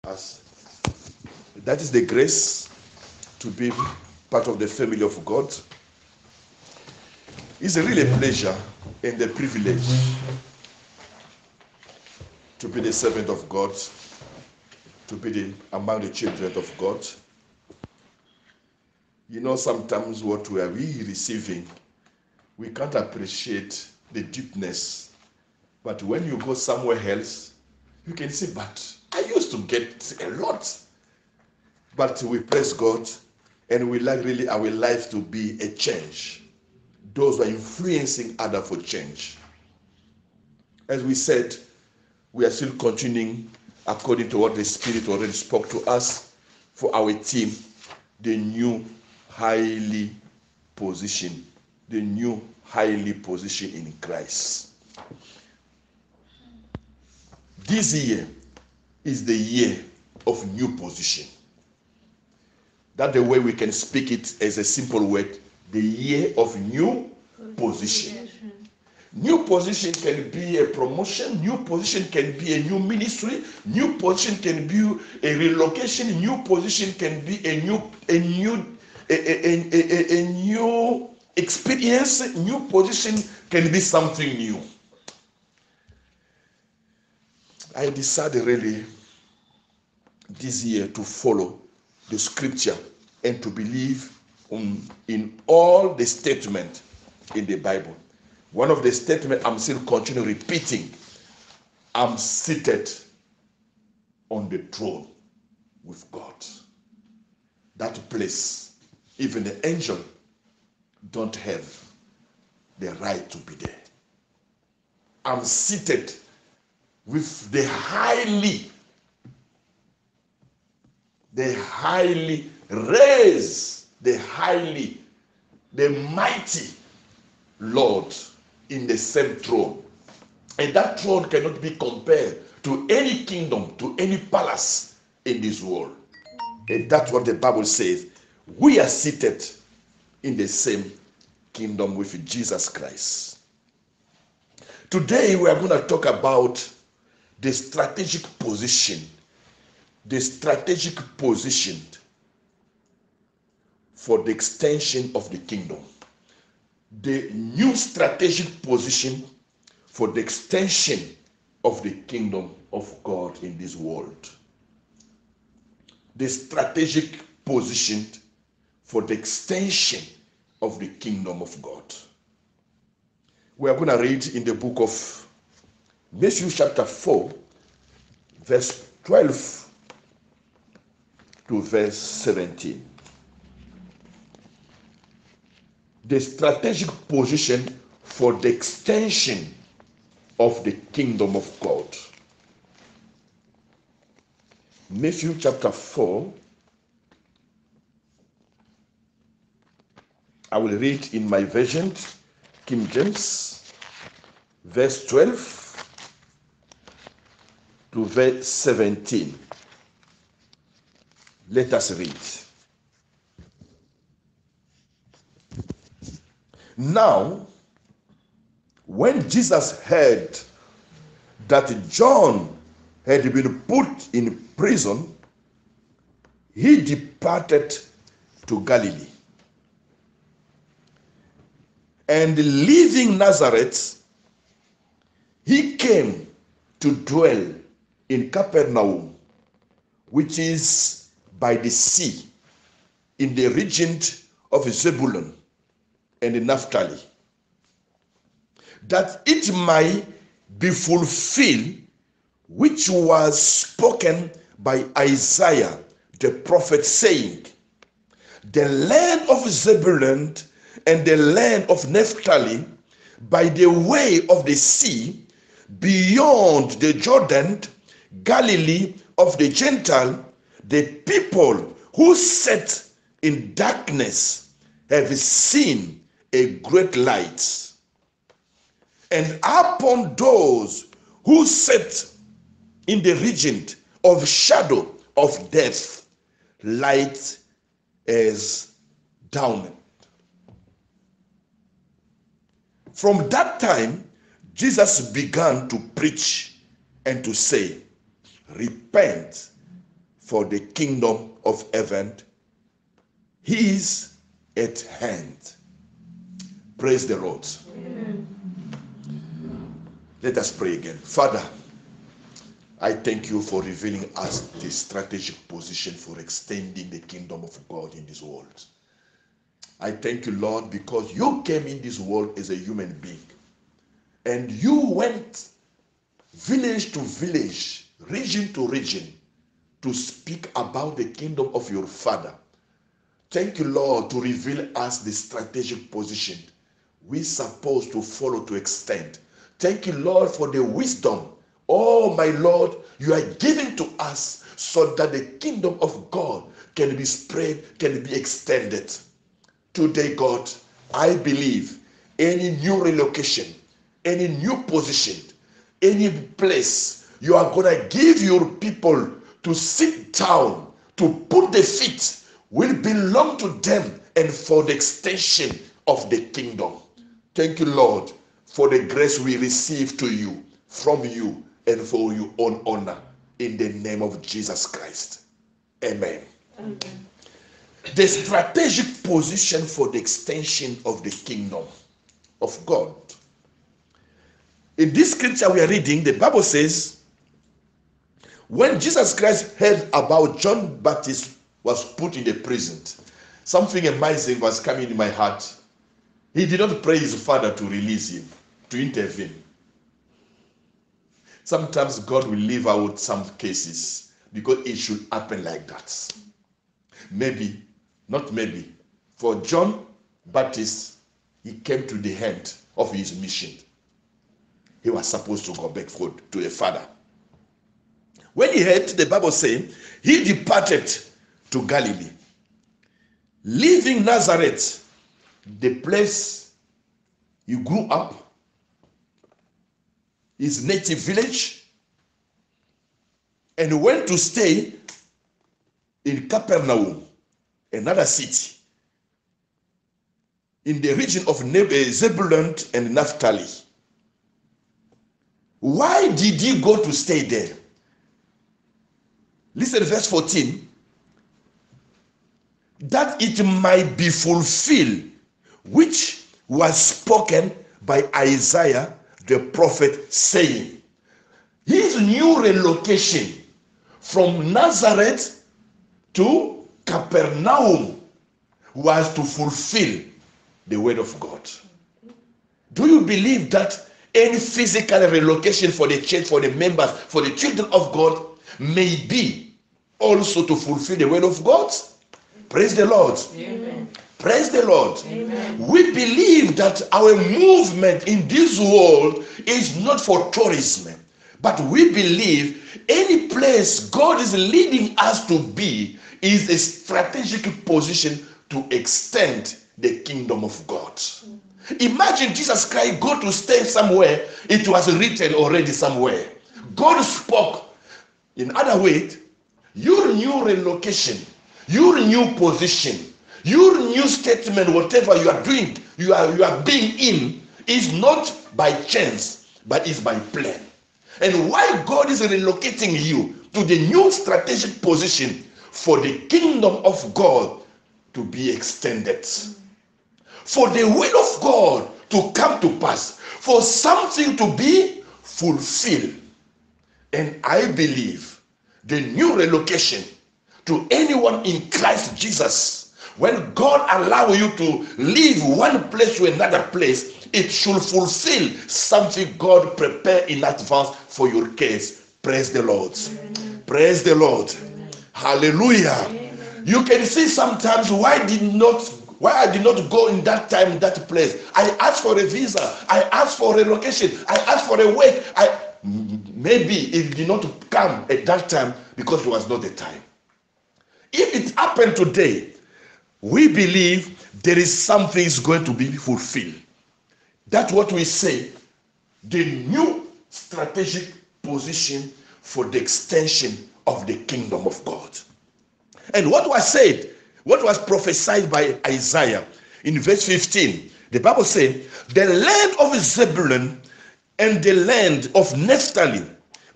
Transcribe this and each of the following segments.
As that is the grace to be part of the family of God. It's a really pleasure and a privilege to be the servant of God, to be among the children of God. You know, sometimes what we are receiving, we can't appreciate the deepness. But when you go somewhere else, you can see, but I used to get a lot. But we praise God, and we like really our life to be a change. Those who are influencing others for change. As we said, we are still continuing according to what the Spirit already spoke to us for our team, the new highly position, the new highly position in Christ. This year is the year of new position. That's the way we can speak it as a simple word, the year of new position. New position can be a promotion, new position can be a new ministry, new position can be a relocation, new position can be a new experience, new position can be something new. I decided really this year to follow the scripture and to believe in all the statements in the Bible. One of the statements I'm still continuing repeating, I'm seated on the throne with God. That place, even the angel don't have the right to be there. I'm seated with the highly raised, the mighty Lord in the same throne. And that throne cannot be compared to any kingdom, to any palace in this world. And that's what the Bible says. We are seated in the same kingdom with Jesus Christ. Today we are going to talk about the strategic position for the extension of the kingdom. The new strategic position for the extension of the kingdom of God in this world. The strategic position for the extension of the kingdom of God. We are going to read in the book of Matthew chapter 4, verse 12 to verse 17. The strategic position for the extension of the kingdom of God. Matthew chapter 4. I will read in my version, King James, verse 12 to verse 17. Let us read. Now, when Jesus heard that John had been put in prison, he departed to Galilee. And leaving Nazareth, he came to dwell in Capernaum, which is by the sea, in the region of Zebulun and Naphtali, that it might be fulfilled which was spoken by Isaiah the prophet, saying, the land of Zebulun and the land of Naphtali, by the way of the sea, beyond the Jordan, Galilee of the Gentile, the people who sat in darkness have seen a great light. And upon those who sat in the region of shadow of death, light is dawned. From that time, Jesus began to preach and to say, repent, for the kingdom of heaven is at hand. Praise the Lord. Amen. Let us pray again. Father, I thank you for revealing us the strategic position for extending the kingdom of God in this world. I thank you, Lord, because you came in this world as a human being. And you went village to village, region to region, to speak about the kingdom of your Father. Thank you, Lord, to reveal us the strategic position we're supposed to follow to extend. Thank you, Lord, for the wisdom, oh my Lord, you are giving to us so that the kingdom of God can be spread, can be extended. Today, God, I believe any new relocation, any new position, any place you are going to give your people to sit down, to put the feet, will belong to them and for the extension of the kingdom. Thank you, Lord, for the grace we receive to you, from you, and for your own honor. In the name of Jesus Christ. Amen. Amen. The strategic position for the extension of the kingdom of God. In this scripture we are reading, the Bible says, when Jesus Christ heard about John Baptist was put in the prison, something amazing was coming in my heart. He did not pray his Father to release him, to intervene. Sometimes God will leave out some cases because it should happen like that. Maybe, not maybe, for John Baptist, he came to the end of his mission. He was supposed to go back to the Father. When he heard the Bible saying, he departed to Galilee, leaving Nazareth, the place he grew up, his native village, and went to stay in Capernaum, another city, in the region of Zebulun and Naphtali. Why did he go to stay there? Listen to verse 14. That it might be fulfilled, which was spoken by Isaiah the prophet, saying, his new relocation from Nazareth to Capernaum was to fulfill the word of God. Do you believe that any physical relocation for the church, for the members, for the children of God may be also to fulfill the word of God? Praise the Lord. Amen. Praise the Lord. Amen. We believe that our movement in this world is not for tourism, but we believe any place God is leading us to be is a strategic position to extend the kingdom of God. Imagine Jesus Christ go to stay somewhere, it was written already somewhere. God spoke. In other words, your new relocation, your new position, your new statement, whatever you are doing, you are being in, is not by chance, but is by plan. And why God is relocating you to the new strategic position for the kingdom of God to be extended, for the will of God to come to pass, for something to be fulfilled. And I believe the new relocation to anyone in Christ Jesus, when God allows you to leave one place to another place, it should fulfill something God prepared in advance for your case. Praise the Lord. Amen. Praise the Lord. Amen. Hallelujah. Amen. You can see sometimes why I did not go in that time, that place. I asked for a visa. I asked for a relocation. I asked for a work. Maybe it did not come at that time because it was not the time. If it happened today, we believe there is something is going to be fulfilled. That's what we say, the new strategic position for the extension of the kingdom of God. And what was said, what was prophesied by Isaiah in verse 15, the Bible said, the land of Zebulun and the land of Naphtali,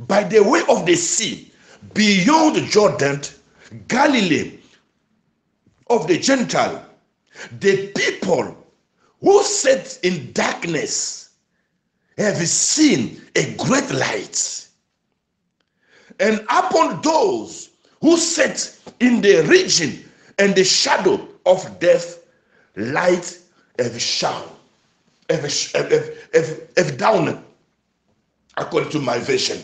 by the way of the sea, beyond Jordan, Galilee of the Gentile, the people who sat in darkness have seen a great light. And upon those who sat in the region and the shadow of death, light have shone, have down, according to my version.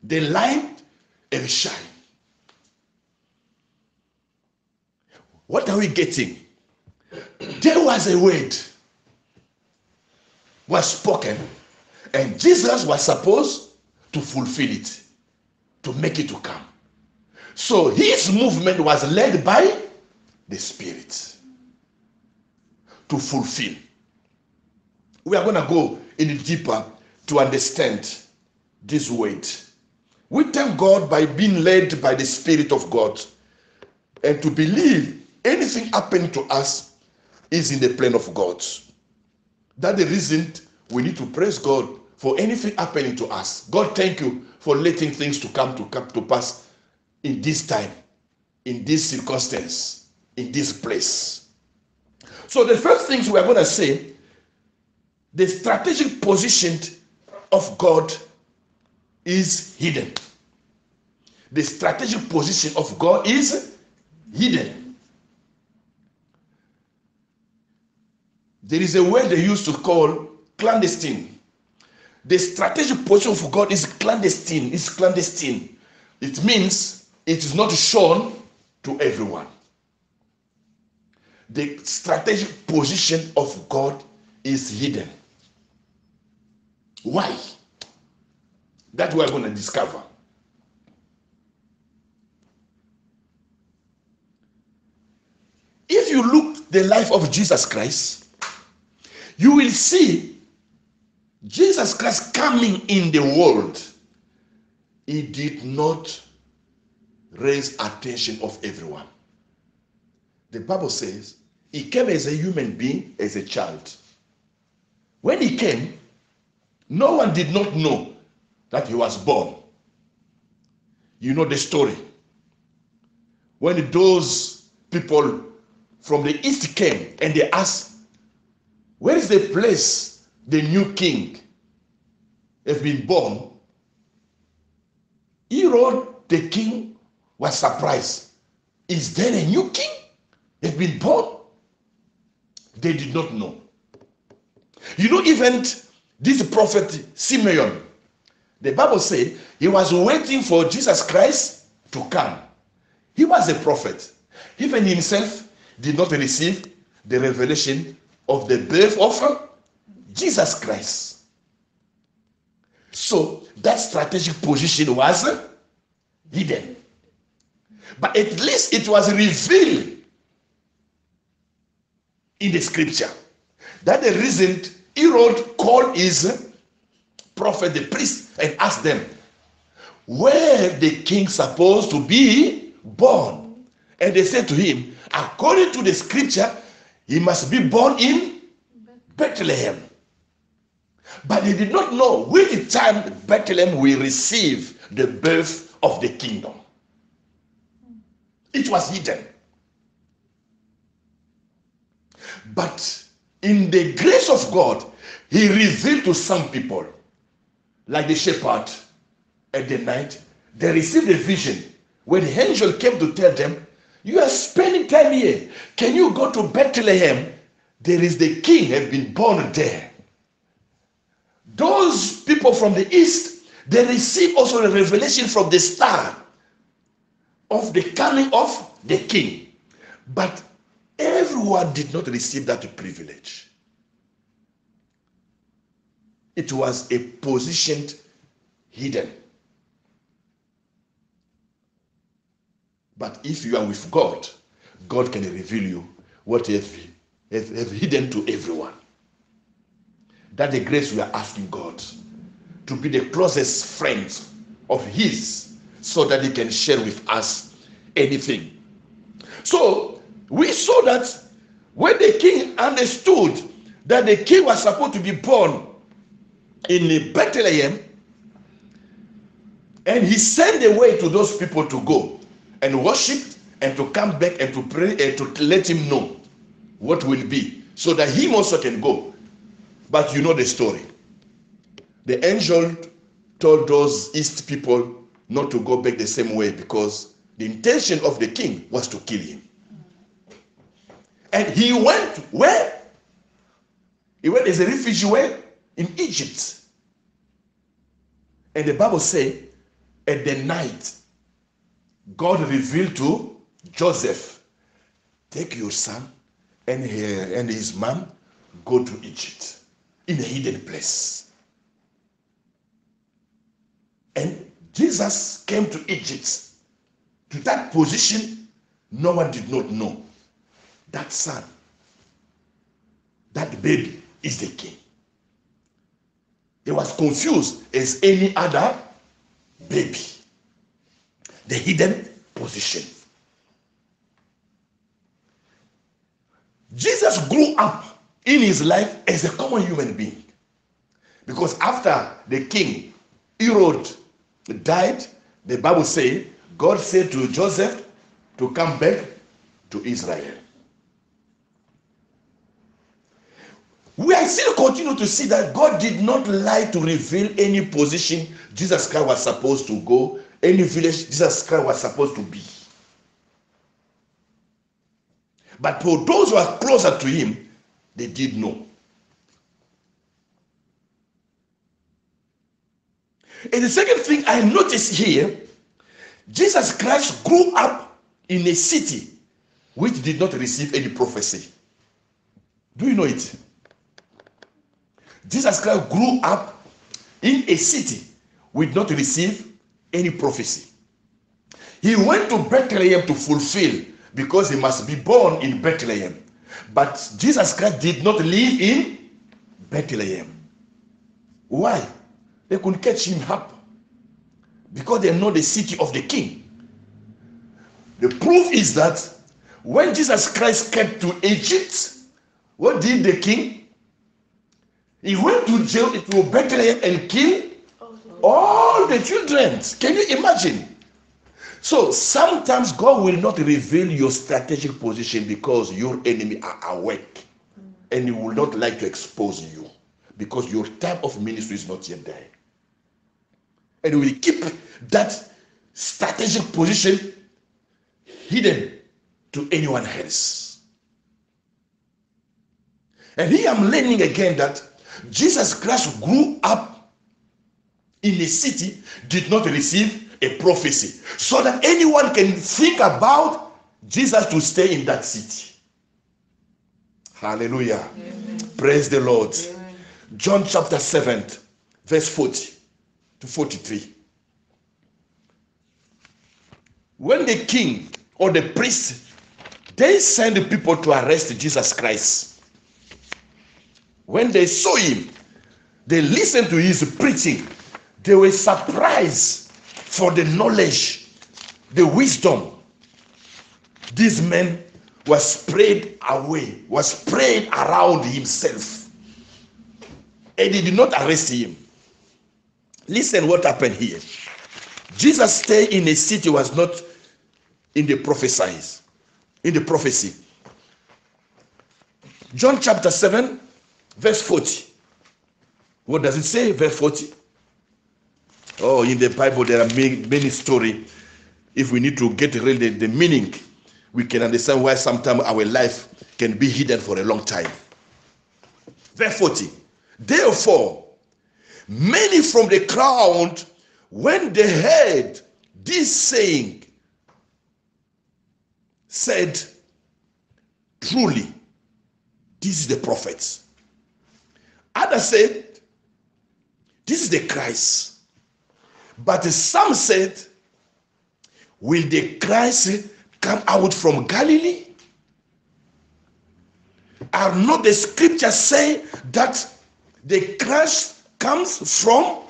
The light have shine. What are we getting? There was a word was spoken, and Jesus was supposed to fulfill it, to make it to come. So his movement was led by the Spirit to fulfill. We are going to go in deeper to understand this word. We thank God by being led by the Spirit of God, and to believe anything happening to us is in the plan of God. That's the reason we need to praise God for anything happening to us. God, thank you for letting things to come to pass in this time, in this circumstance, in this place. So the first things we are going to say, the strategic position of God is hidden. The strategic position of God is hidden. There is a word they used to call clandestine. The strategic position of God is clandestine. It's clandestine. It means it is not shown to everyone. The strategic position of God is hidden. Why? That we are going to discover. If you look the life of Jesus Christ, you will see Jesus Christ coming in the world. He did not raise attention of everyone. The Bible says he came as a human being, as a child. When he came, no one did not know that he was born. You know the story. When those people from the east came and they asked, where is the place the new king has been born? Herod the king was surprised. Is there a new king has been born? They did not know. You know, even this prophet Simeon, the Bible said he was waiting for Jesus Christ to come. He was a prophet. Even himself did not receive the revelation of the birth of Jesus Christ. So that strategic position was hidden. But at least it was revealed in the scripture. That's the reason Herod called his prophet, the priest, and asked them, where the king supposed to be born? And they said to him, according to the scripture, he must be born in Bethlehem. But they did not know which time Bethlehem will receive the birth of the kingdom. It was hidden. But in the grace of God, he revealed to some people, like the shepherd at the night, they received a vision when the angel came to tell them, you are spending time here. Can you go to Bethlehem? There is the king has been born there. Those people from the east, they received also the revelation from the star of the coming of the king. But everyone did not receive that privilege. It was a position hidden. But if you are with God, God can reveal you what He has hidden to everyone. That's the grace we are asking God, to be the closest friends of His, so that He can share with us anything. So we saw that when the king understood that the king was supposed to be born in Bethlehem, And he sent a way to those people to go and worship and to come back and to pray and to let him know what will be, so that him also can go. But you know the story. The angel told those east people not to go back the same way, because the intention of the king was to kill him. And he went where? He went as a refugee where? In Egypt. And the Bible says, at the night, God revealed to Joseph, take your son and his mom, go to Egypt in a hidden place. And Jesus came to Egypt. To that position, no one did not know. That son, that baby is the king. He was confused as any other baby. The hidden position. Jesus grew up in his life as a common human being. Because after the king Herod died, the Bible says, God said to Joseph to come back to Israel. We are still continue to see that God did not lie to reveal any position Jesus Christ was supposed to go, any village Jesus Christ was supposed to be. But for those who are closer to him, they did know. And the second thing I notice here, Jesus Christ grew up in a city which did not receive any prophecy. Do you know it? Jesus Christ grew up in a city which did not receive any prophecy. He went to Bethlehem to fulfill, because he must be born in Bethlehem. But Jesus Christ did not live in Bethlehem. Why? They couldn't catch him up, because they know the city of the king. The proof is that when Jesus Christ came to Egypt, what did the king? He went to Bethlehem and killed all the children. Can you imagine? So sometimes God will not reveal your strategic position because your enemy are awake, and he will not like to expose you because your time of ministry is not yet there. And he will keep that strategic position hidden to anyone else. And here I'm learning again that Jesus Christ grew up in a city, did not receive a prophecy, so that anyone can think about Jesus to stay in that city. Hallelujah. Amen. Praise the Lord. Amen. John chapter 7, verse 40 to 43. When the king or the priest, they send the people to arrest Jesus Christ. When they saw him, they listened to his preaching. They were surprised for the knowledge, the wisdom. This man was spread away, was spread around himself. And they did not arrest him. Listen what happened here. Jesus stayed in a city was not in the prophecies, in the prophecy. John chapter 7, verse 40. What does it say? Verse 40. Oh, in the Bible there are many stories. If we need to get really the meaning, we can understand why sometimes our life can be hidden for a long time. Verse 40. Therefore, many from the crowd, when they heard this saying, said, truly, this is the prophet. Others said, this is the Christ. But some said, will the Christ come out from Galilee? Are not the scriptures say that the Christ comes from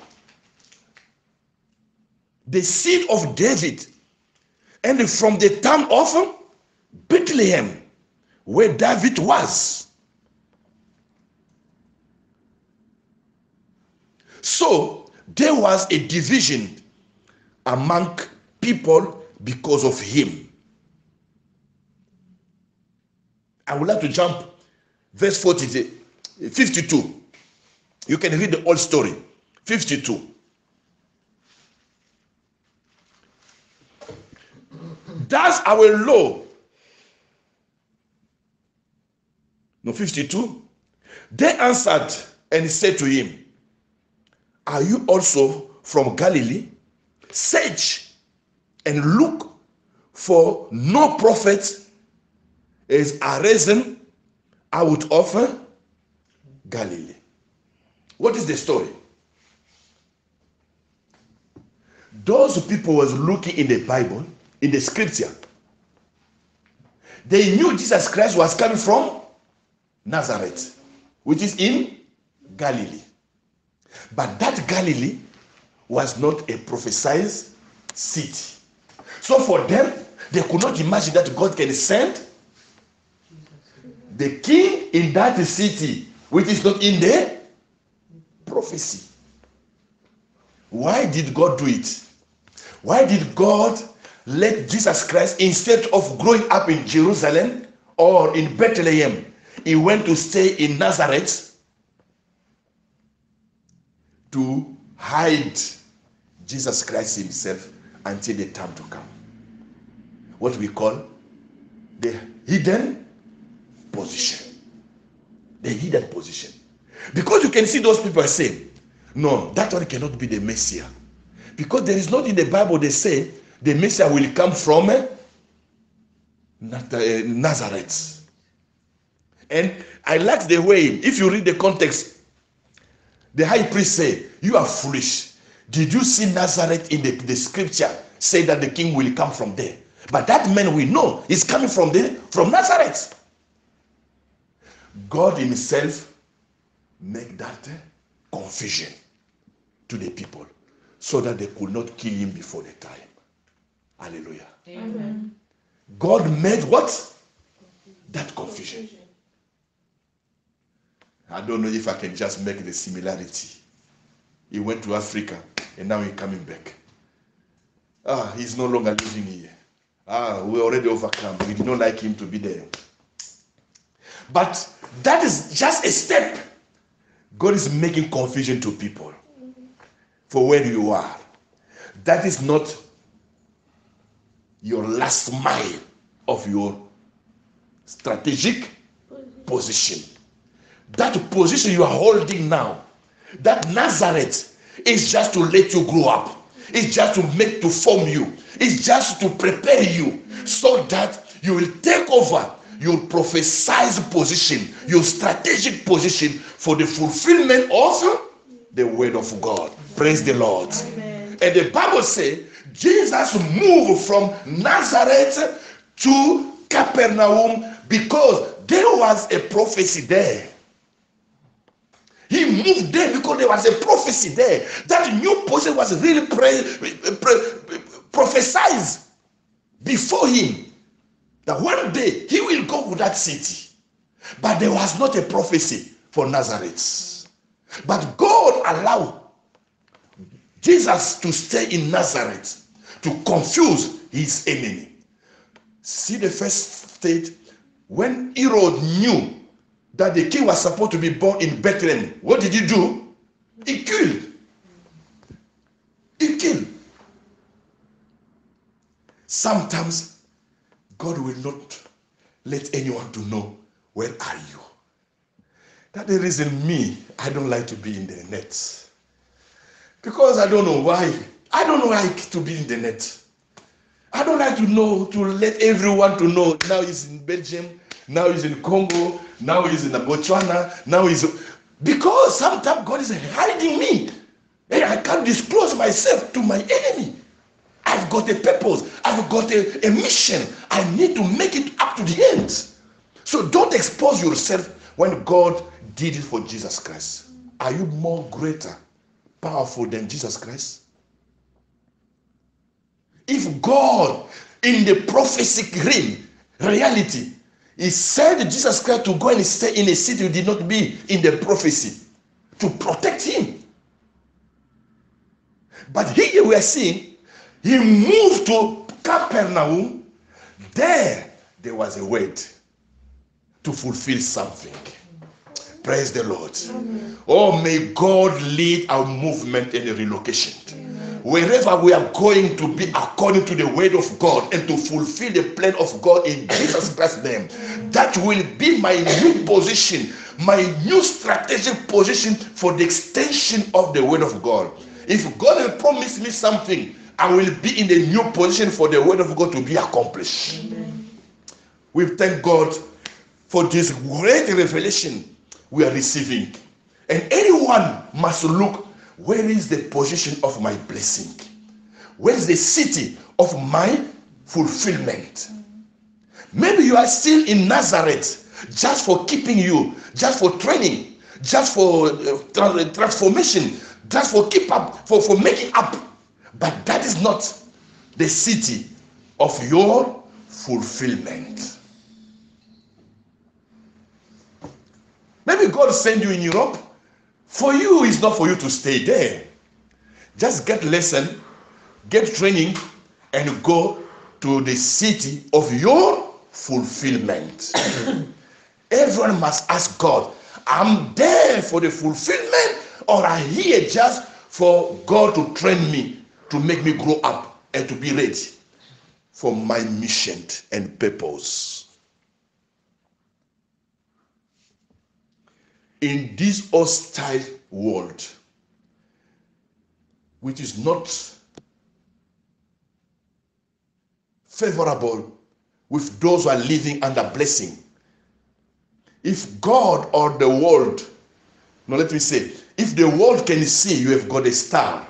the seed of David and from the town of Bethlehem, where David was? So there was a division among people because of him. I would like to jump verse 52. You can read the whole story. 52. Does our law, no, 52. They answered and said to him, are you also from Galilee? Search and look, for no prophet is arisen out of Galilee. What is the story? Those people was looking in the Bible, in the scripture. They knew Jesus Christ was coming from Nazareth, which is in Galilee. But that Galilee was not a prophesied city. So for them, they could not imagine that God can send the king in that city, which is not in the prophecy. Why did God do it? Why did God let Jesus Christ, instead of growing up in Jerusalem or in Bethlehem, he went to stay in Nazareth to hide Jesus Christ himself until the time to come? What we call the hidden position. The hidden position. Because you can see those people are saying, no, that one cannot be the Messiah. Because there is not in the Bible they say the Messiah will come from Nazareth. And I like the way, if you read the context, the high priest said, you are foolish. Did you see Nazareth in the scripture say that the king will come from there? But that man we know is coming from Nazareth. God himself make that confusion to the people so that they could not kill him before the time. Hallelujah. Amen. God made what? That confusion. I don't know if I can just make the similarity. He went to Africa and now he's coming back. He's no longer living here. We already overcome. We did not like him to be there. But that is just a step. God is making confusion to people for where you are. That is not your last mile of your strategic position. That position you are holding now, that Nazareth, is just to let you grow up. It's just to form you. It's just to prepare you so that you will take over your prophesied position, your strategic position for the fulfillment of the word of God. Praise the Lord. Amen. And the Bible says Jesus moved from Nazareth to Capernaum because there was a prophecy there. He moved there because there was a prophecy there. That new position was really prophesied before him. That one day he will go to that city. But there was not a prophecy for Nazareth. But God allowed Jesus to stay in Nazareth to confuse his enemy. See the first state, when Herod knew that the king was supposed to be born in Bethlehem, what did he do? He killed. He killed. Sometimes God will not let anyone to know where are you. That the reason I don't like to be in the net. Because I don't know why. I don't like to be in the net. I don't like to let everyone to know. Now he's in Belgium, now he's in Congo, now he's in Botswana, now he's... Because sometimes God is hiding me. And I can't disclose myself to my enemy. I've got a purpose. I've got a mission. I need to make it up to the end. So don't expose yourself when God did it for Jesus Christ. Are you more greater, powerful than Jesus Christ? If God, in the prophetic reality, he said Jesus Christ to go and stay in a city who did not be in the prophecy to protect him. But here we are seeing, he moved to Capernaum. There was a word to fulfill something. Praise the Lord. Oh, may God lead our movement in the relocation. Wherever we are going to be according to the word of God and to fulfill the plan of God in Jesus Christ's name. That will be my new position, my new strategic position for the extension of the word of God. If God will promise me something, I will be in the new position for the word of God to be accomplished. Amen. We thank God for this great revelation we are receiving. And anyone must look, where is the position of my blessing? Where is the city of my fulfillment? Maybe you are still in Nazareth just for keeping you, just for training, just for transformation, just for keep up, for making up. But that is not the city of your fulfillment. Maybe God sent you in Europe. For you, it's not for you to stay there. Just get lesson, get training, and go to the city of your fulfillment. Everyone must ask God, I'm there for the fulfillment, or I'm here just for God to train me, to make me grow up and to be ready for my mission and purpose. In this hostile world, which is not favorable with those who are living under blessing, if God or the world, no, let me say, if the world can see you have got a star,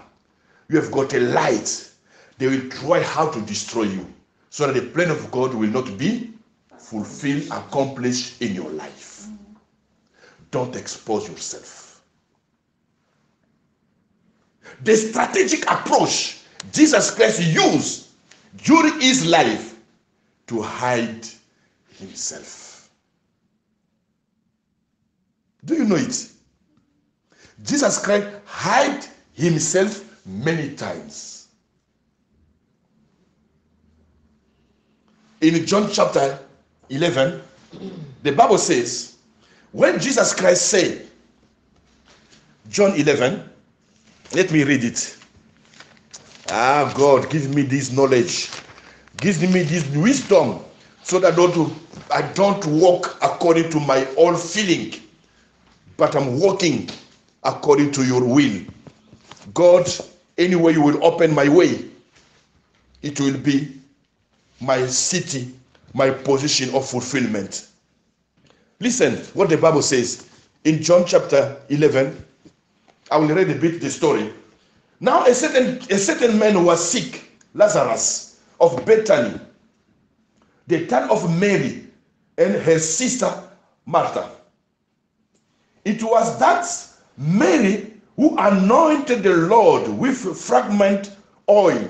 you have got a light, they will try how to destroy you, so that the plan of God will not be fulfilled, accomplished in your life. Don't expose yourself. The strategic approach Jesus Christ used during his life to hide himself. Do you know it? Jesus Christ hid himself many times. In John chapter 11, the Bible says, when Jesus Christ said, John 11, let me read it. Ah, God, give me this knowledge. Give me this wisdom so that I don't walk according to my own feeling, but I'm walking according to your will. God, anyway you will open my way, it will be my city, my position of fulfillment. Listen what the Bible says in John chapter 11. I will read a bit the story. Now a certain man was sick, Lazarus of Bethany, the town of Mary and her sister Martha. It was that Mary who anointed the Lord with fragrant oil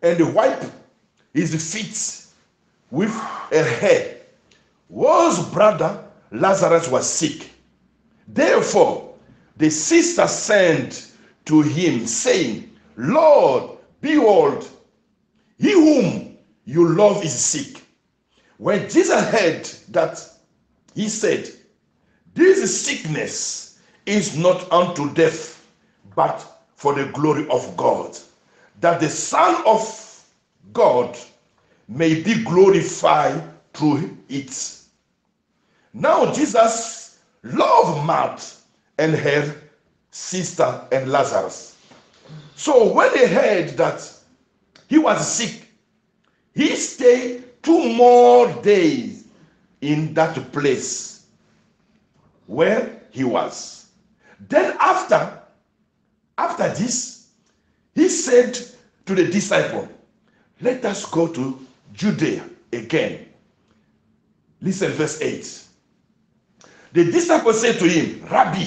and wiped his feet with her hair. Whose brother Lazarus was sick. Therefore, the sister sent to him, saying, Lord, behold, he whom you love is sick. When Jesus heard that, he said, this sickness is not unto death, but for the glory of God, that the Son of God may be glorified through it. Now Jesus loved Martha and her sister and Lazarus. So when they heard that he was sick, he stayed 2 more days in that place where he was. Then after this, he said to the disciple, let us go to Judea again. Listen, verse 8. The disciple said to him, Rabbi,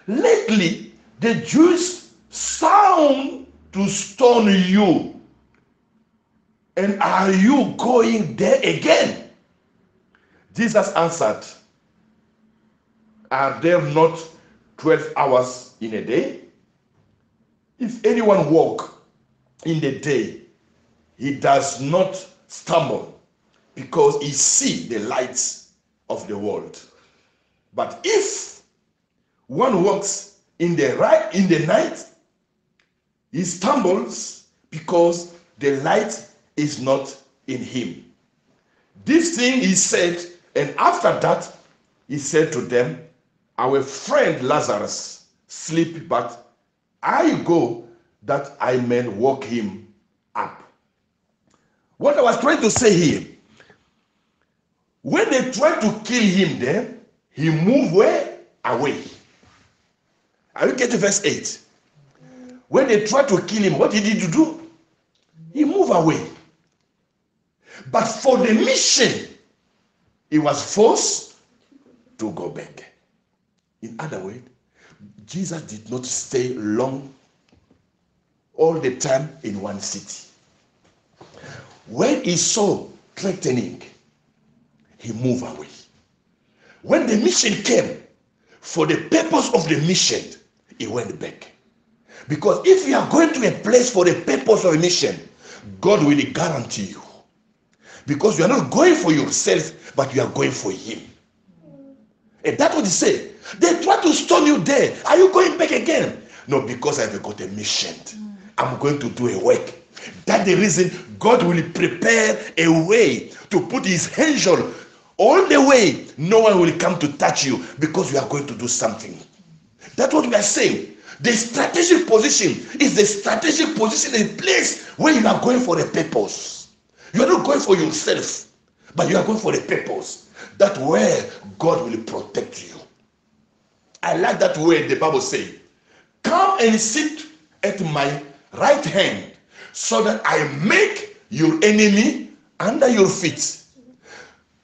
lately the Jews sought to stone you, and are you going there again? Jesus answered, are there not 12 hours in a day? If anyone walk in the day, he does not stumble because he sees the lights of the world. But if one walks in the night, he stumbles because the light is not in him. This thing he said, and after that he said to them, our friend Lazarus sleep, but I go that I may wake him up. What I was trying to say here, when they tried to kill him there, he moved where? Away. Are you getting verse 8? When they tried to kill him, what did he do? He moved away. But for the mission, he was forced to go back. In other words, Jesus did not stay long all the time in one city. When he saw threatening, he moved away. When the mission came, for the purpose of the mission, he went back. Because if you are going to a place for the purpose of a mission, God will guarantee you. Because you are not going for yourself, but you are going for him. And that's what he said. They try to stone you there. Are you going back again? No, because I've got a mission. I'm going to do a work. That's the reason God will prepare a way to put his angel all the way. No one will come to touch you because you are going to do something. That's what we are saying. The strategic position is the strategic position in a place where you are going for a purpose. You are not going for yourself, but you are going for a purpose. That's where God will protect you. I like that word the Bible says, come and sit at my right hand so that I make your enemy under your feet.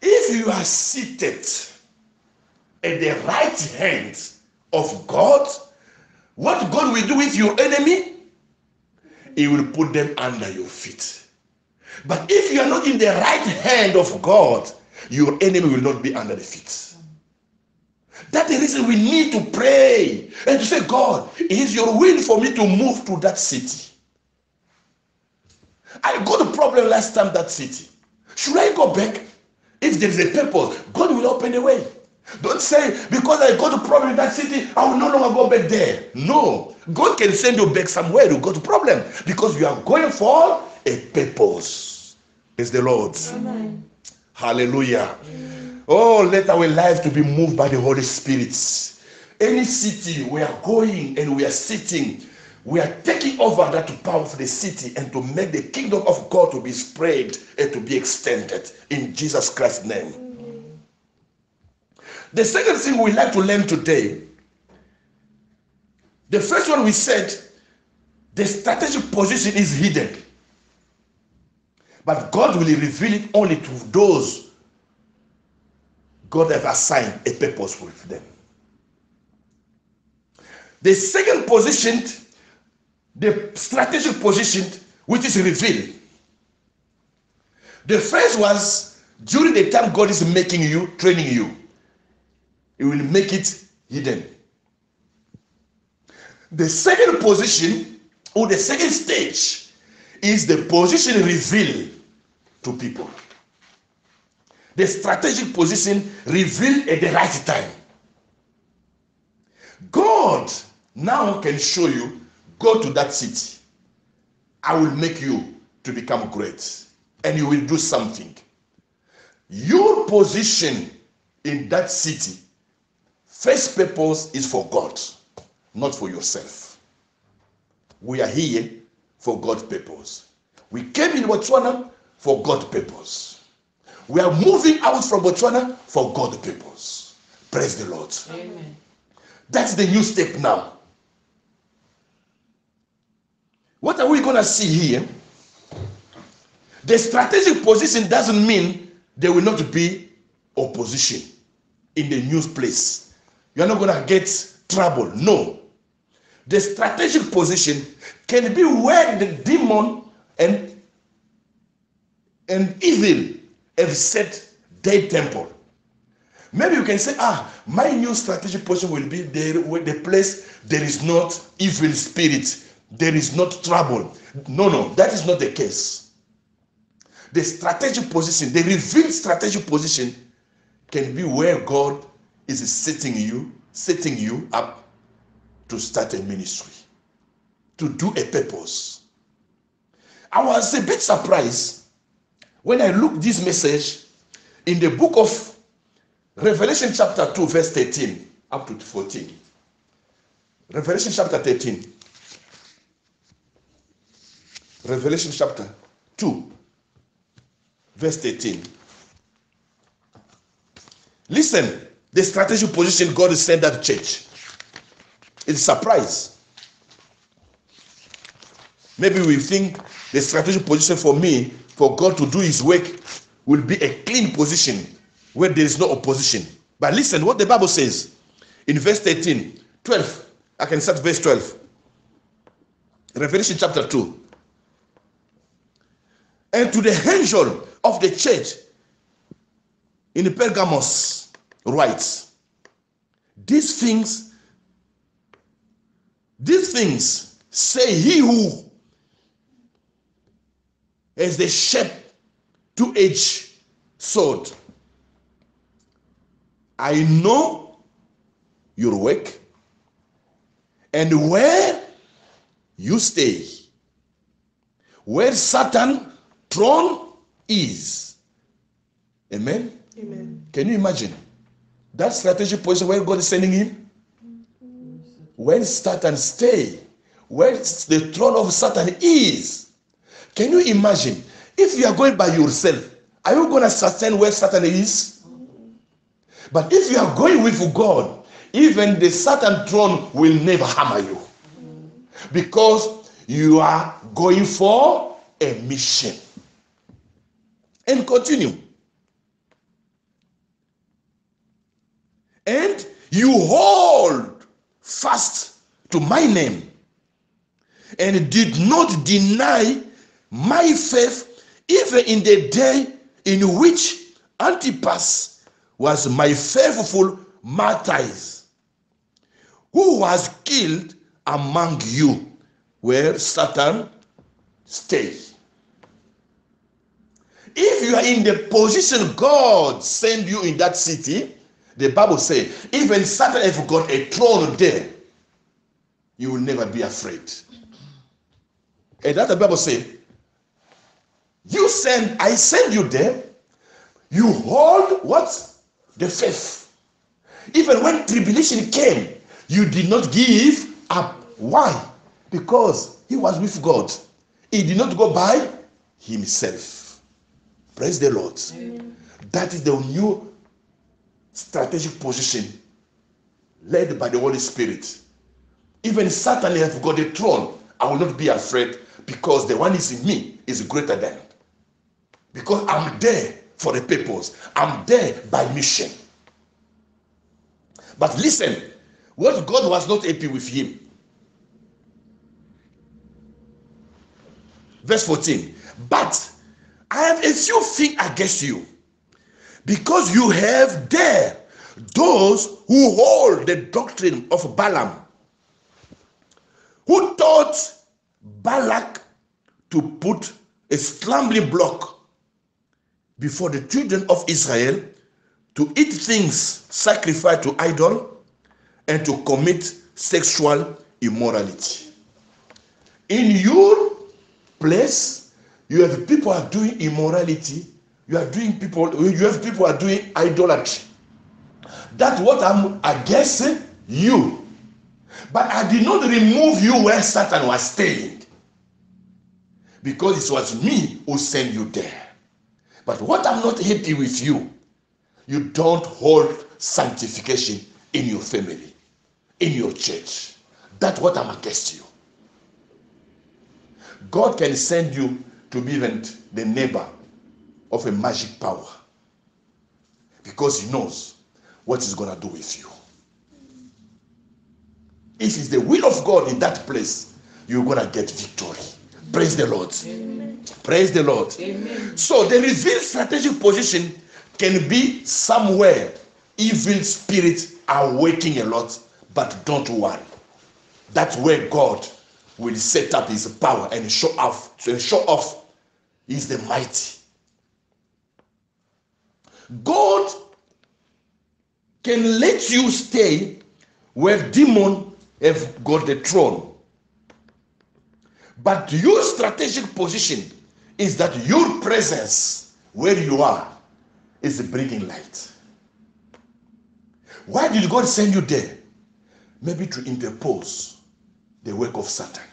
If you are seated at the right hand of God, what God will do with your enemy, he will put them under your feet. But if you are not in the right hand of God, your enemy will not be under the feet. That's the reason we need to pray and to say, God, it is your will for me to move to that city. I got a problem last time that city. Should I go back? If there is a purpose, God will open the way. Don't say, because I got a problem in that city, I will no longer go back there. No. God can send you back somewhere you got a problem because you are going for a purpose. Praise the Lord. Amen. Hallelujah. Oh, let our life to be moved by the Holy Spirit. Any city we are going and we are sitting, we are taking over that power of the city and to make the kingdom of God to be spread and to be extended in Jesus Christ's name. The second thing we like to learn today, the first one we said, the strategic position is hidden. But God will reveal it only to those God has assigned a purpose with them. The second position, the strategic position, which is revealed. The first was during the time God is making you, training you. He will make it hidden. The second position, or the second stage, is the position revealed to people. The strategic position revealed at the right time. God now can show you, go to that city. I will make you to become great. And you will do something. Your position in that city, first purpose is for God, not for yourself. We are here for God's purpose. We came in Botswana for God's purpose. We are moving out from Botswana for God's purpose. Praise the Lord. Amen. That's the new step now. What are we going to see here? The strategic position doesn't mean there will not be opposition in the new place. You are not going to get trouble. No. The strategic position can be where the demon and evil have set their temple. Maybe you can say, my new strategic position will be there, where the place there is not evil spirit there is not trouble. No, that is not the case. The strategic position, the revealed strategic position can be where God is setting you up to start a ministry, to do a purpose. I was a bit surprised when I looked this message in the book of Revelation chapter 2 verse 13 up to 14. Revelation chapter 13. Revelation chapter 2 verse 13. Listen, the strategic position God is sent that church. It's a surprise. Maybe we think the strategic position for me, for God to do his work, will be a clean position where there is no opposition. But listen what the Bible says in verse 13, 12. I can start verse 12. Revelation chapter 2. And to the angel of the church in the Pergamos writes, these things say he who has the sharp two-edged sword. I know your work and where you stay, where Satan throne is. Amen? Amen. Can you imagine that strategic position where God is sending him? Where Satan stay, where the throne of Satan is. Can you imagine if you are going by yourself, are you going to sustain where Satan is? But if you are going with God, even the Satan throne will never hammer you, because you are going for a mission. And continue. And you hold fast to my name and did not deny my faith, even in the day in which Antipas was my faithful martyr, who was killed among you where Satan stays. If you are in the position God sent you in that city, the Bible says, even Satan have got a throne there, you will never be afraid. And that the Bible says, I send you there, you hold what? The faith. Even when tribulation came, you did not give up. Why? Because he was with God. He did not go by himself. Praise the Lord. Amen. That is the new strategic position led by the Holy Spirit. Even Satan has got a throne. I will not be afraid, because the one is in me is greater than. Because I'm there for the purpose. I'm there by mission. But listen, what God was not happy with him. Verse 14. But I have a few things against you, because you have there those who hold the doctrine of Balaam, who taught Balak to put a stumbling block before the children of Israel, to eat things sacrificed to idol, and to commit sexual immorality. In your place, you have people are doing immorality. You have people are doing idolatry. That's what I'm against you. But I did not remove you where Satan was staying, because it was me who sent you there. But what I'm not happy with you, you don't hold sanctification in your family, in your church. That's what I'm against you. God can send you to be even the neighbor of a magic power, because he knows what he's going to do with you. If it's the will of God in that place, you're going to get victory. Praise the Lord. Amen. Praise the Lord. Amen. So the revealed strategic position can be somewhere evil spirits are working a lot, but don't worry. That's where God will set up his power and show off he's the mighty. God can let you stay where demons have got the throne. But your strategic position is that your presence where you are is bringing light. Why did God send you there? Maybe to interpose the work of Satan.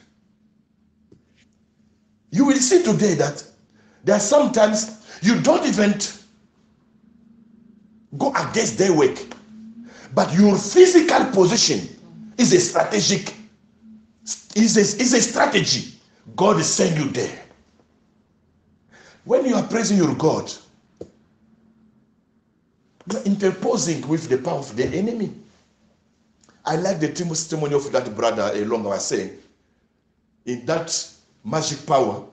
You will see today that there are sometimes you don't even go against their work, but your physical position is a strategic, is a strategy. God is sending you there. When you are praising your God, you are interposing with the power of the enemy. I like the testimony of that brother along was saying, in that magic power,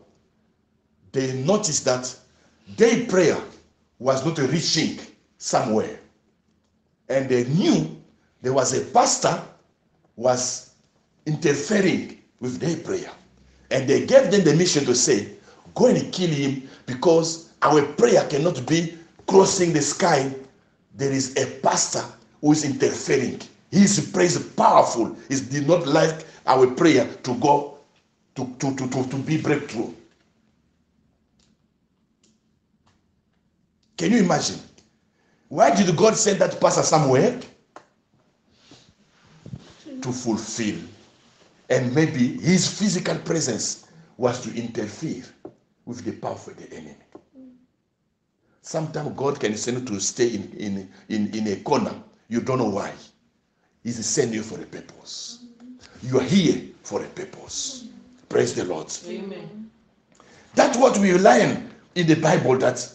they noticed that their prayer was not reaching somewhere. And they knew there was a pastor was interfering with their prayer. And they gave them the mission to say, go and kill him, because our prayer cannot be crossing the sky. There is a pastor who is interfering. His prayer is powerful. He did not like our prayer to go to be breakthrough. Can you imagine? Why did God send that pastor somewhere? To fulfill. And maybe his physical presence was to interfere with the power of the enemy. Sometimes God can send you to stay in a corner. You don't know why. He's sending you for a purpose. You are here for a purpose. Praise the Lord. Amen. That's what we learn in the Bible, that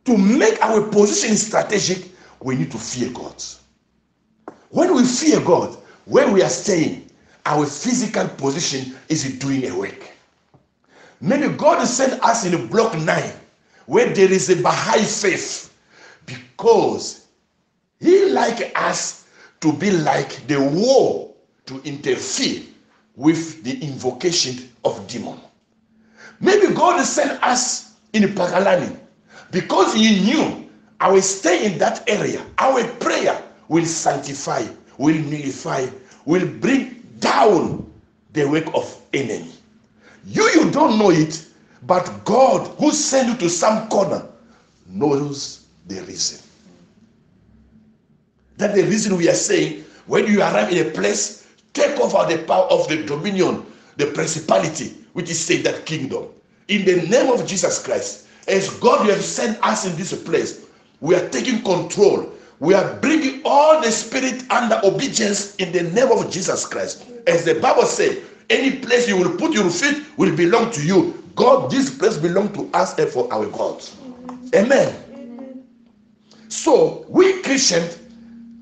to make our position strategic, we need to fear God. When we fear God, where we are staying, our physical position is doing a work. Maybe God sent us in block 9, where there is a Baha'i faith, because he like us to be like the war to interfere with the invocation of demon. Maybe God sent us in Pagalani because he knew our stay in that area, our prayer will sanctify, will nullify, will bring down the work of enemy. You don't know it, but God, who sent you to some corner, knows the reason. That's the reason we are saying, when you arrive in a place, take over the power of the dominion, the principality, which is said that kingdom. In the name of Jesus Christ, as God, you have sent us in this place, we are taking control. We are bringing all the spirit under obedience in the name of Jesus Christ. As the Bible says, any place you will put your feet will belong to you. God, this place belongs to us and for our God. Amen. Amen. So, we Christians,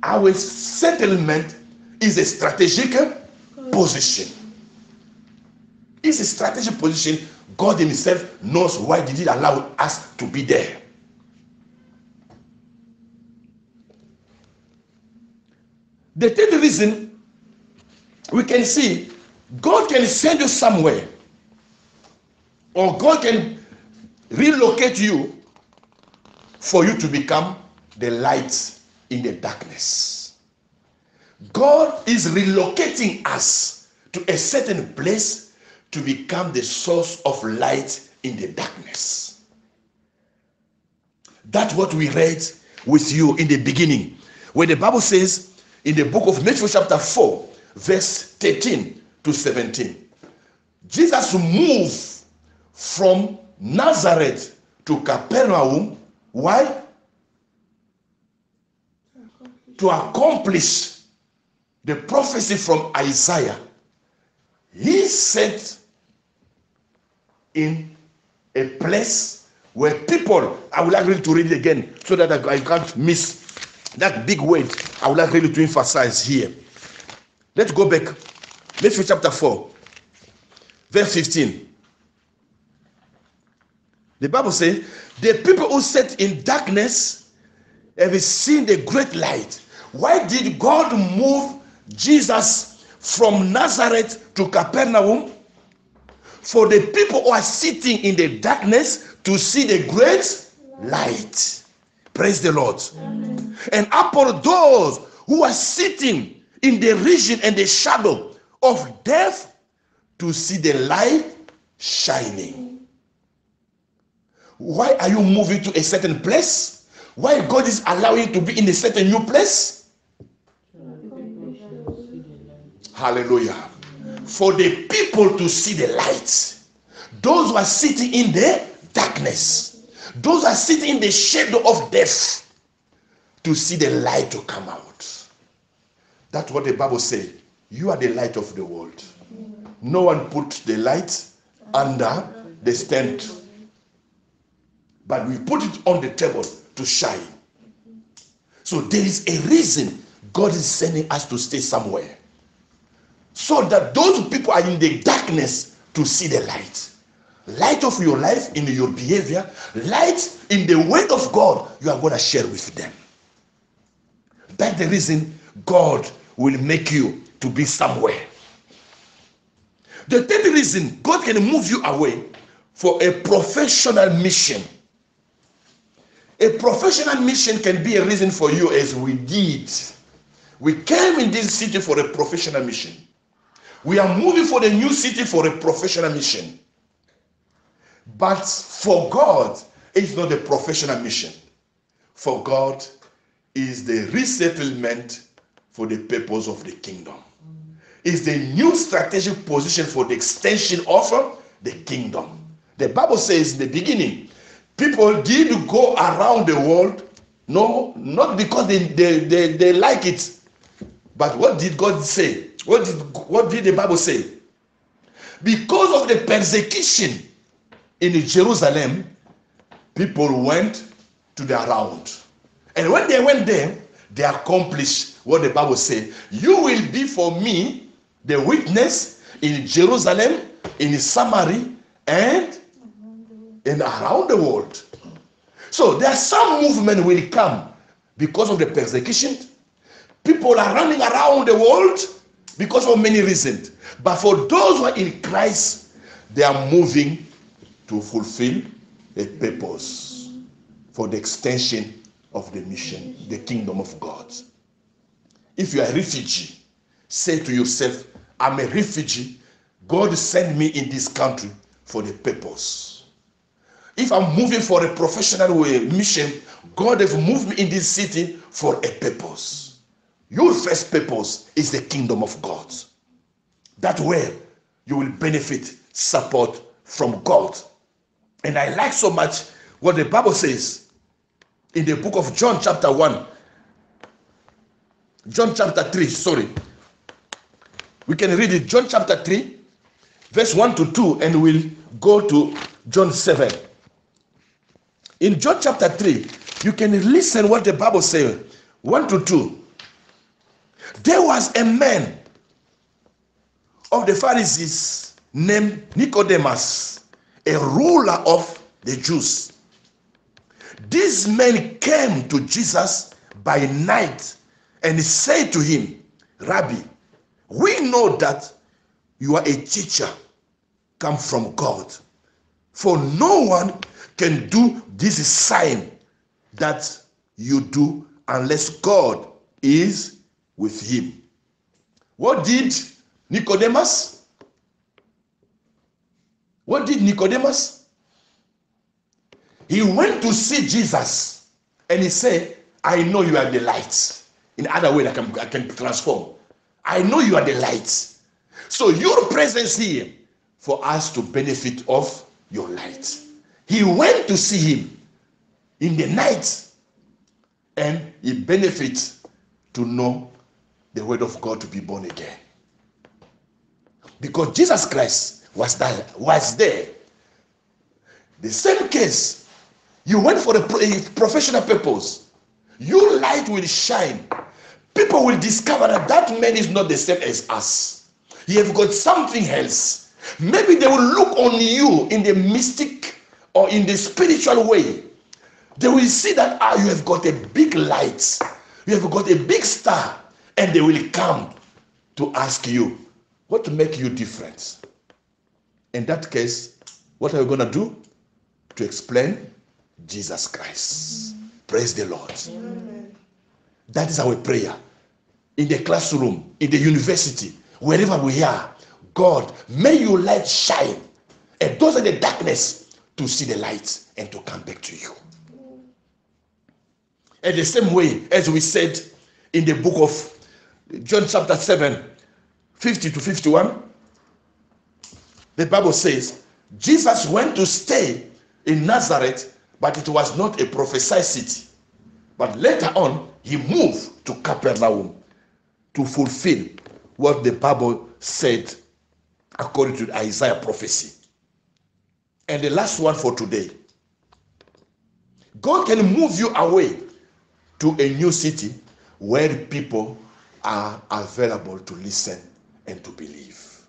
our settlement is a strategic position. It's a strategic position. God himself knows why did he allow us to be there. The third reason, we can see God can send you somewhere, or God can relocate you for you to become the light in the darkness. God is relocating us to a certain place to become the source of light in the darkness. That's what we read with you in the beginning, where the Bible says in the book of Matthew chapter 4, verse 13 to 17. Jesus moved from Nazareth to Capernaum. Why? To accomplish the prophecy from Isaiah. He set in a place where people, I would like really to read it again so that I can't miss that big word. I would like really to emphasize here. Let's go back. Matthew chapter 4, verse 15. The Bible says, the people who sat in darkness have seen the great light. Why did God move Jesus from Nazareth to Capernaum, for the people who are sitting in the darkness to see the great light. Praise the Lord. Amen. And upon those who are sitting in the region and the shadow of death to see the light shining. Why are you moving to a certain place? Why God is allowing you to be in a certain new place? Hallelujah. For the people to see the light. Those who are sitting in the darkness, those who are sitting in the shadow of death, to see the light to come out. That's what the Bible says. You are the light of the world. No one put the light under the stand, but we put it on the table to shine. So there is a reason God is sending us to stay somewhere, so that those people are in the darkness to see the light. Light of your life in your behavior, light in the word of God you are going to share with them. That's the reason God will make you to be somewhere. The third reason God can move you away for a professional mission. A professional mission can be a reason for you, as we did. We came in this city for a professional mission. We are moving for the new city for a professional mission. But for God, it's not a professional mission. For God is the resettlement for the purpose of the kingdom. It's the new strategic position for the extension of the kingdom. The Bible says in the beginning, people did go around the world, no, not because they like it, but what did God say? What did the Bible say? Because of the persecution in Jerusalem, people went to the around. And when they went there, they accomplished what the Bible said. You will be for me the witness in Jerusalem, in Samaria, and around the world. So there are some movement will come because of the persecution. People are running around the world because of many reasons. But for those who are in Christ, they are moving to fulfill a purpose for the extension of the mission, the kingdom of God. If you are a refugee, say to yourself, I'm a refugee. God sent me in this country for the purpose. If I'm moving for a professional mission, God has moved me in this city for a purpose. Your first purpose is the kingdom of God. That's where you will benefit support from God. And I like so much what the Bible says in the book of John chapter 3. We can read it, John chapter 3, verse 1 to 2, and we'll go to John 7. In John chapter 3, you can listen what the Bible says, 1 to 2. There was a man of the Pharisees named Nicodemus, a ruler of the Jews. This man came to Jesus by night and said to him, Rabbi, we know that you are a teacher come from God, for no one can do this sign that you do unless God is with him. What did Nicodemus? What did Nicodemus? He went to see Jesus and he said, I know you are the light. In other words, I can transform. I know you are the light. So your presence here for us to benefit of your light. He went to see him in the night and he benefits to know the word of God to be born again. Because Jesus Christ was there. The same case, you went for a professional purpose. Your light will shine. People will discover that man is not the same as us. He have got something else. Maybe they will look on you in the mystic or in the spiritual way. They will see that you have got a big light. You have got a big star. And they will come to ask you, what make you different? In that case, what are we going to do? To explain Jesus Christ. Praise the Lord. Amen. That is our prayer. In the classroom, in the university, wherever we are, God, may your light shine. And those in the darkness to see the light and to come back to you. And the same way as we said in the book of John chapter 7, 50 to 51, the Bible says, Jesus went to stay in Nazareth, but it was not a prophesied city. But later on, he moved to Capernaum to fulfill what the Bible said according to Isaiah prophecy. And the last one for today. God can move you away to a new city where people are available to listen and to believe.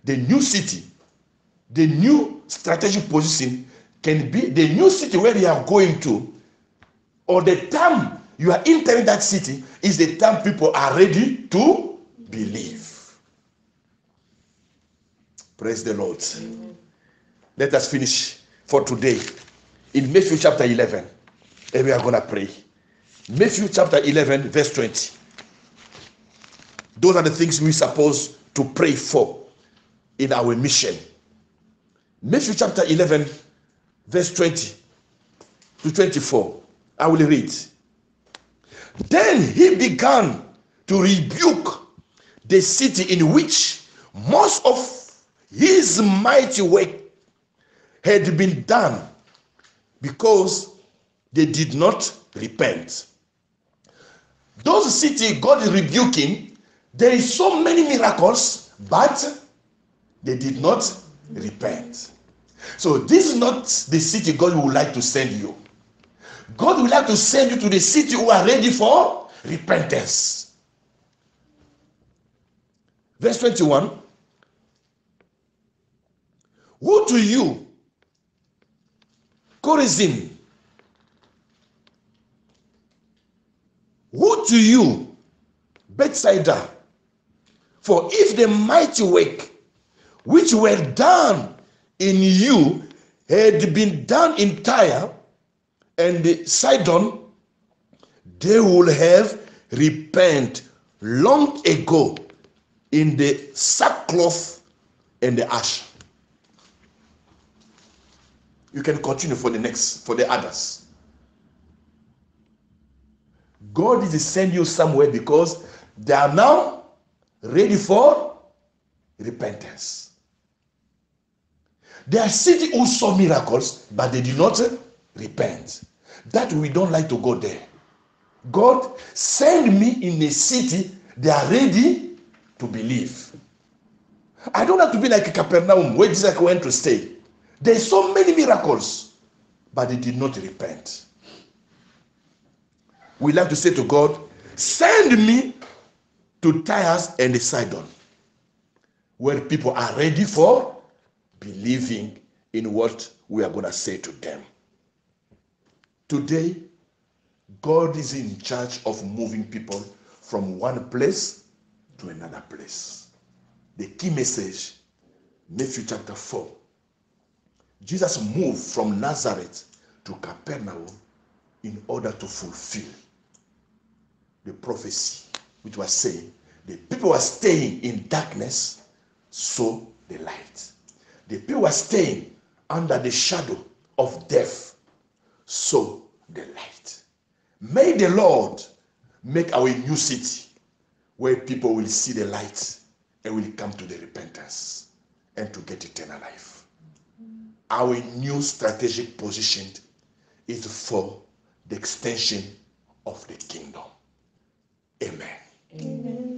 The new city, the new strategic position can be the new city where you are going to, or the time you are entering that city is the time people are ready to believe. Praise the Lord. Amen. Let us finish for today in Matthew chapter 11. And we are going to pray. Matthew chapter 11, verse 20. Those are the things we're supposed to pray for in our mission. Matthew chapter 11, verse 20 to 24. I will read. Then he began to rebuke the city in which most of his mighty work had been done, because they did not repent. Those cities God is rebuking, there is so many miracles, but they did not repent. So this is not the city God would like to send you. God would like to send you to the city who are ready for repentance. Verse 21. Woe to you, Chorazin! Woe to you, Bethsaida! For if the mighty work which were done in you had been done in Tyre and Sidon, they would have repented long ago in the sackcloth and the ash. You can continue for the others. God is sending you somewhere because they are now ready for repentance. There are cities who saw miracles, but they did not repent. That we don't like to go there. God, send me in a city they are ready to believe. I don't have to be like Capernaum where Jesus went to stay. There are so many miracles, but they did not repent. We like to say to God, send me to Tyre and Sidon, where people are ready for believing in what we are going to say to them. Today, God is in charge of moving people from one place to another place. The key message, Matthew chapter 4. Jesus moved from Nazareth to Capernaum in order to fulfill the prophecy, which was saying the people were staying in darkness, saw the light. The people were staying under the shadow of death, saw the light. May the Lord make our new city where people will see the light and will come to the repentance and to get eternal life. Our new strategic position is for the extension of the kingdom. Amen. Amen.